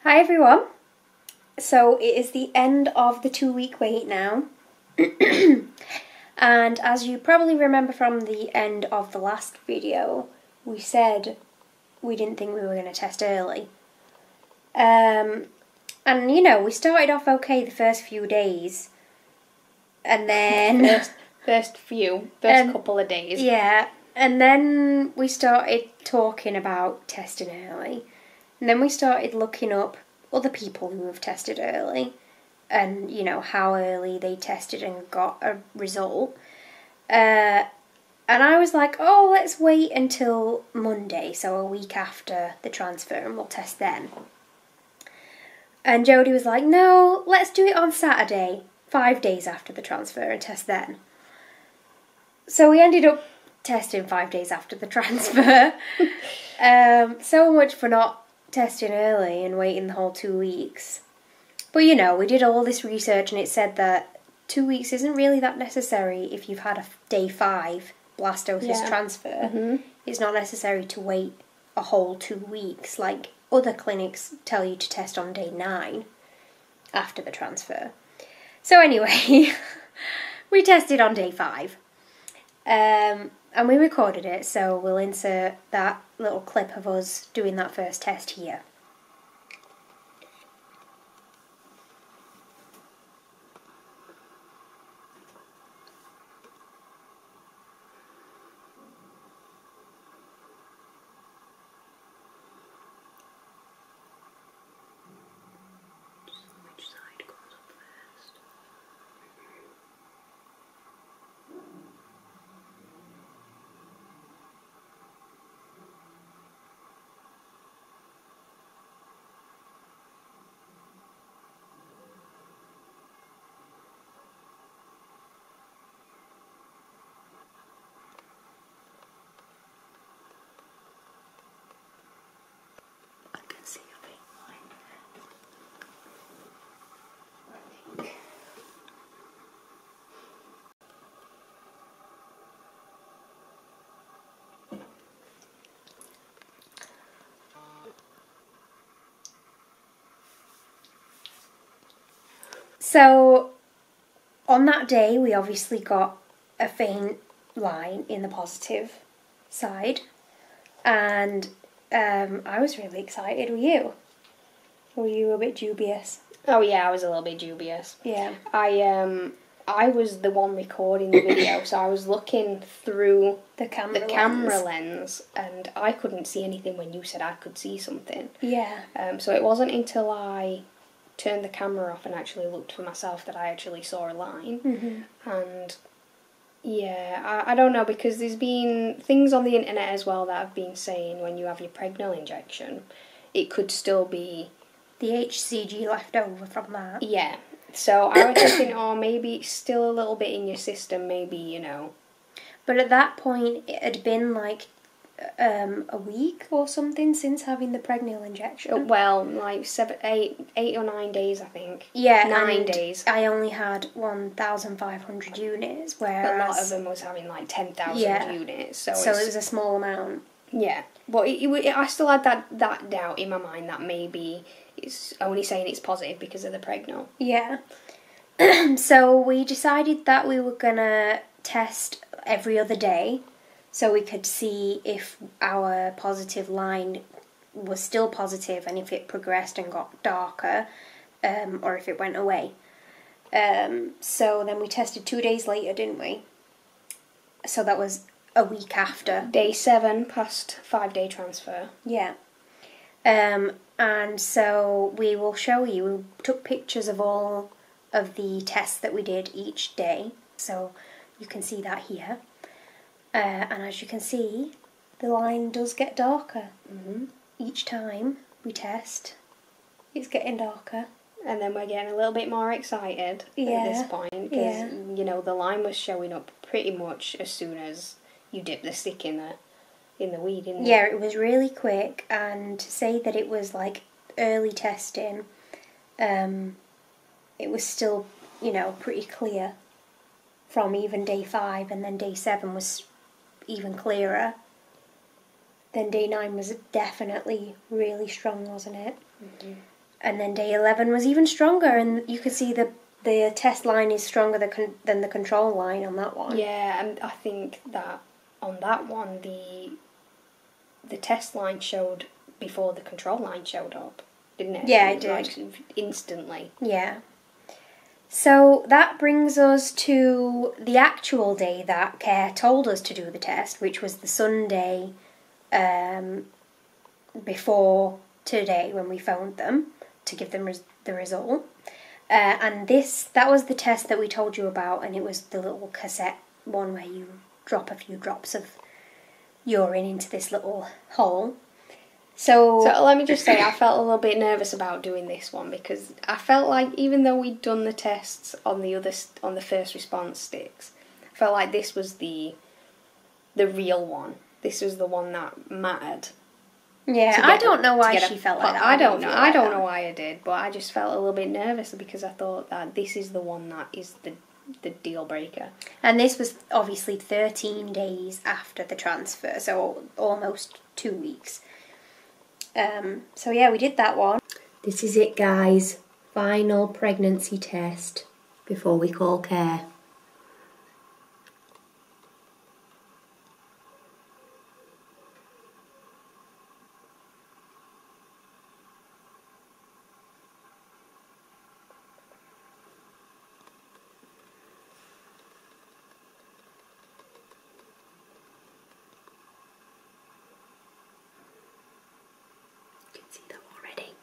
Hi everyone. So it is the end of the 2-week wait now. And as you probably remember from the end of the last video, we said we didn't think we were going to test early. And you know, we started off okay the first few days. And then... first couple of days. Yeah, and then we started talking about testing early. And then we started looking up other people who have tested early and, you know, how early they tested and got a result. And I was like, oh, let's wait until Monday, so a week after the transfer, and we'll test then. And Jodie was like, no, let's do it on Saturday, 5 days after the transfer, and test then. So we ended up testing 5 days after the transfer. So much for not testing early and waiting the whole 2 weeks. But you know, we did all this research and it said that 2 weeks isn't really that necessary if you've had a day 5 blastocyst transfer. Mm-hmm. It's not necessary to wait a whole 2 weeks like other clinics tell you to test on day 9 after the transfer. So anyway, we tested on day 5. And we recorded it, so we'll insert that little clip of us doing that first test here. Which side goes up first? I can see a big line. I think. So, on that day, we obviously got a faint line in the positive side, and I was really excited. Were you? Or were you a bit dubious? Oh yeah, I was a little bit dubious. Yeah. I was the one recording the video, so I was looking through The camera lens, and I couldn't see anything when you said I could see something. Yeah. So it wasn't until I turned the camera off and actually looked for myself that I actually saw a line. Mm-hmm. And yeah, I don't know, because there's been things on the internet as well that have been saying when you have your pregnal injection, it could still be The HCG left over from that. Yeah. So I was thinking, oh, maybe it's still a little bit in your system, maybe, you know. But at that point, it had been like a week or something since having the pregnal injection. Well, like 8 or 9 days, I think. Yeah, 9 days. I only had 1,500 units, whereas A lot of them was having like 10,000 units. So it was a small amount. Yeah. But I still had that doubt in my mind that maybe it's only saying it's positive because of the pregnal. Yeah. So we decided that we were going to test every other day so we could see if our positive line was still positive and if it progressed and got darker, or if it went away. So then we tested 2 days later, didn't we? So that was a week after. Day 7 past 5-day transfer. Yeah. And so we will show you. We took pictures of all of the tests that we did each day. So you can see that here. And as you can see, the line does get darker. Mm-hmm. Each time we test, it's getting darker. And then we're getting a little bit more excited at this point, because, you know, the line was showing up pretty much as soon as you dip the stick in the weed, didn't it? Yeah, it was really quick, and to say that it was like early testing, it was still, you know, pretty clear from even day 5, and then day 7 was even clearer. Then day 9 was definitely really strong, wasn't it? Mm-hmm. And then day 11 was even stronger, and you could see the test line is stronger than the control line on that one. Yeah, and I think that on that one, the test line showed before the control line showed up, didn't it? Yeah, it did. Like, instantly. Yeah. So that brings us to the actual day that Care told us to do the test, which was the Sunday before today when we phoned them to give them the result. And that was the test that we told you about, and it was the little cassette one where you drop a few drops of urine into this little hole. So let me just say, I felt a little bit nervous about doing this one because I felt like even though we'd done the tests on the first response sticks, I felt like this was the real one. This was the one that mattered. Yeah, I don't know why she felt like that. I don't know. I don't know why I did, but I just felt a little bit nervous because I thought that this is the one that is the deal breaker. And this was obviously 13 days after the transfer, so almost 2 weeks. So yeah, we did that one. This is it, guys. Final pregnancy test before we call Care. See them already.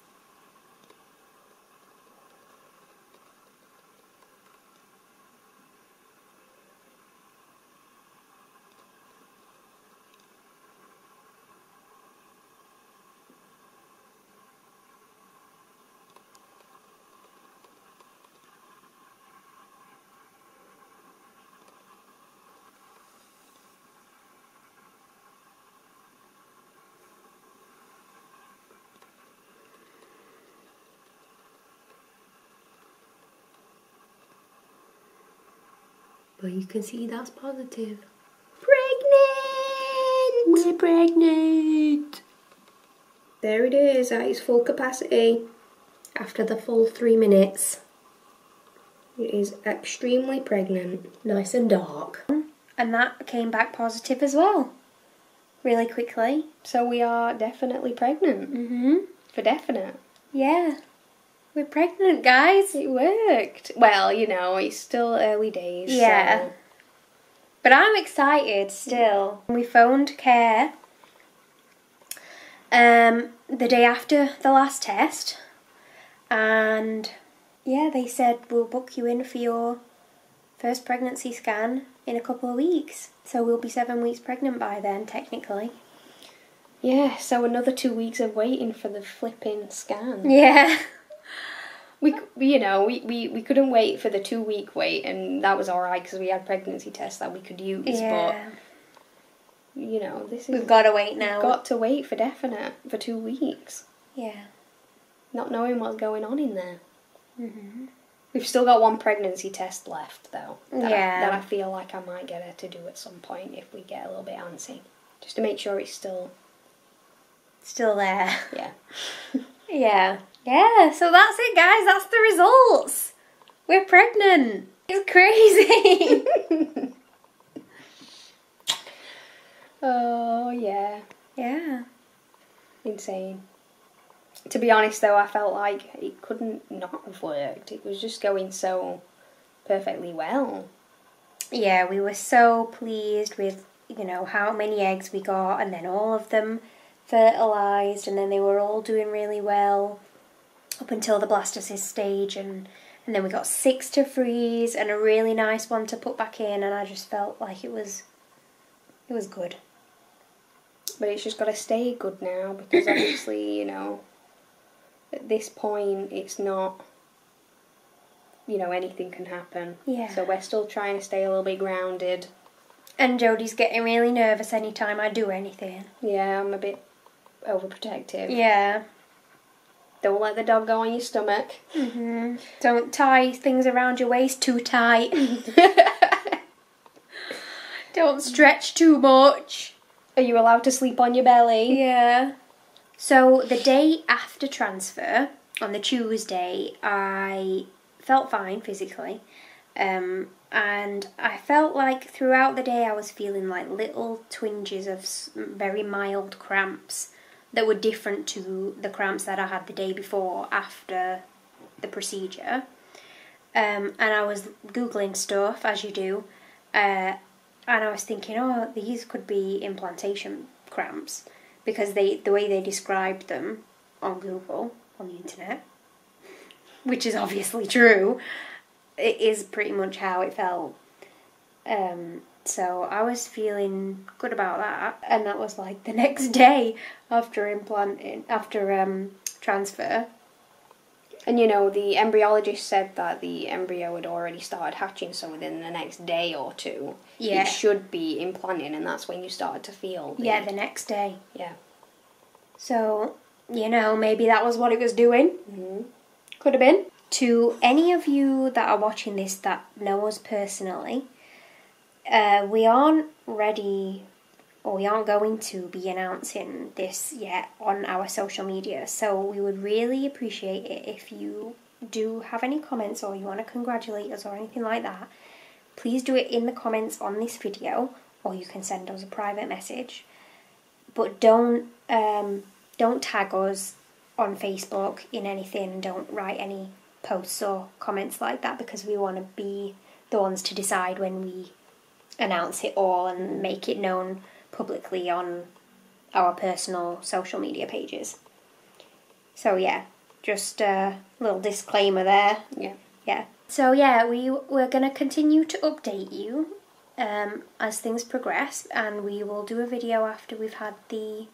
But you can see that's positive. Pregnant! We're pregnant! There it is, at its full capacity. After the full 3 minutes. It is extremely pregnant. Nice and dark. And that came back positive as well. Really quickly. So we are definitely pregnant. Mm-hmm. For definite. Yeah. We're pregnant, guys. It worked. Well, you know, it's still early days. Yeah. So. But I'm excited still. We phoned Care the day after the last test. And yeah, they said we'll book you in for your first pregnancy scan in a couple of weeks. So we'll be 7 weeks pregnant by then, technically. Yeah, so another 2 weeks of waiting for the flipping scan. Yeah. We couldn't wait for the 2 week wait, and that was alright because we had pregnancy tests that we could use. Yeah. But we've got to wait now. We've got to wait for definite for 2 weeks. Yeah. Not knowing what's going on in there. Mhm. We've still got one pregnancy test left though. That I feel like I might get her to do at some point if we get a little bit antsy, just to make sure it's still there. Yeah. Yeah. Yeah, so that's it, guys. That's the results. We're pregnant. It's crazy. Oh, yeah. Yeah. Insane. To be honest, though, I felt like it couldn't not have worked. It was just going so perfectly well. Yeah, we were so pleased with, how many eggs we got, and then all of them fertilised, and then they were all doing really well. Up until the blastocyst stage, and then we got 6 to freeze and a really nice one to put back in, and I just felt like it was good. But it's just got to stay good now because obviously, at this point it's not, anything can happen. Yeah. So we're still trying to stay a little bit grounded. And Jodie's getting really nervous anytime I do anything. Yeah, I'm a bit overprotective. Yeah. Don't let the dog go on your stomach. Mm-hmm. Don't tie things around your waist too tight. Don't stretch too much. Are you allowed to sleep on your belly? Yeah. So the day after transfer, on the Tuesday, I felt fine physically. And I felt like throughout the day I was feeling like little twinges of very mild cramps that were different to the cramps that I had the day before after the procedure. And I was Googling stuff, as you do, and I was thinking, oh, these could be implantation cramps, because the way they described them on Google, on the internet, which is obviously true, it is pretty much how it felt. So I was feeling good about that, and that was like the next day after transfer. And you know, the embryologist said that the embryo had already started hatching, so within the next day or two, it should be implanting, and that's when you started to feel the... Yeah, the next day. Yeah. So, you know, maybe that was what it was doing. Mm-hmm. Could have been. To any of you that are watching this that know us personally, we aren't ready, or we aren't going to be announcing this yet on our social media, so we would really appreciate it if you do have any comments or you want to congratulate us or anything like that. Please do it in the comments on this video, or you can send us a private message. But don't tag us on Facebook in anything, and don't write any posts or comments like that, because we want to be the ones to decide when we announce it all and make it known publicly on our personal social media pages. So yeah, just a little disclaimer there. Yeah. So yeah, we're going to continue to update you as things progress, and we will do a video after we've had the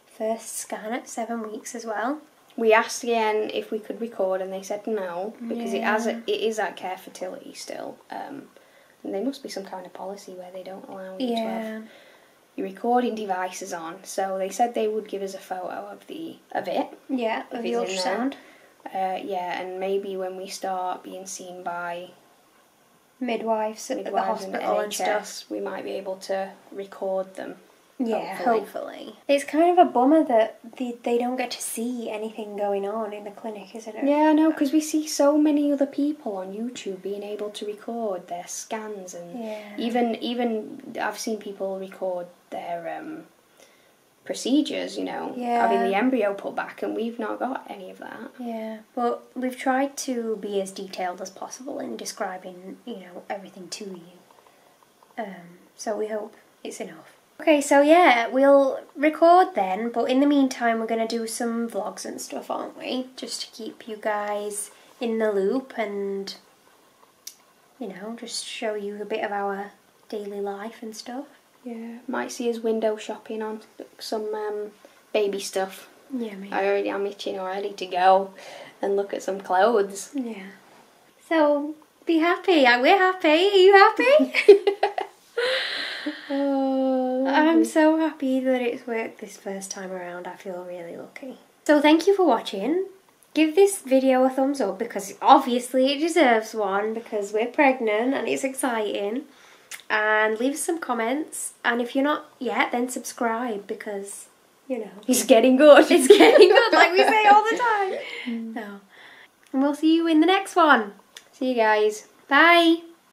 first scan at 7 weeks as well. We asked again if we could record, and they said no, because it is at Care Fertility still. And there must be some kind of policy where they don't allow you to have your recording devices on. So they said they would give us a photo of it. Yeah, of the ultrasound. Yeah, and maybe when we start being seen by midwives at the hospital and stuff, we might be able to record them. Yeah, hopefully. It's kind of a bummer that they don't get to see anything going on in the clinic, isn't it? Yeah, I know, because we see so many other people on YouTube being able to record their scans, and even I've seen people record their procedures, you know, having the embryo put back, and we've not got any of that. Yeah, but we've tried to be as detailed as possible in describing, you know, everything to you. So we hope it's enough. Okay, so yeah, we'll record then, but in the meantime we're going to do some vlogs and stuff, aren't we? Just to keep you guys in the loop and, you know, just show you a bit of our daily life and stuff. Yeah, might see us window shopping on some baby stuff. Yeah, maybe. I'm itching already to go and look at some clothes. Yeah. So, be happy. We're happy. Are you happy? I'm so happy that it's worked this first time around. I feel really lucky. So thank you for watching. Give this video a thumbs up, because obviously it deserves one, because we're pregnant and it's exciting. And leave us some comments. And if you're not yet, then subscribe, because, you know, it's getting good. It's getting good, like we say all the time. So, and we'll see you in the next one. See you guys. Bye.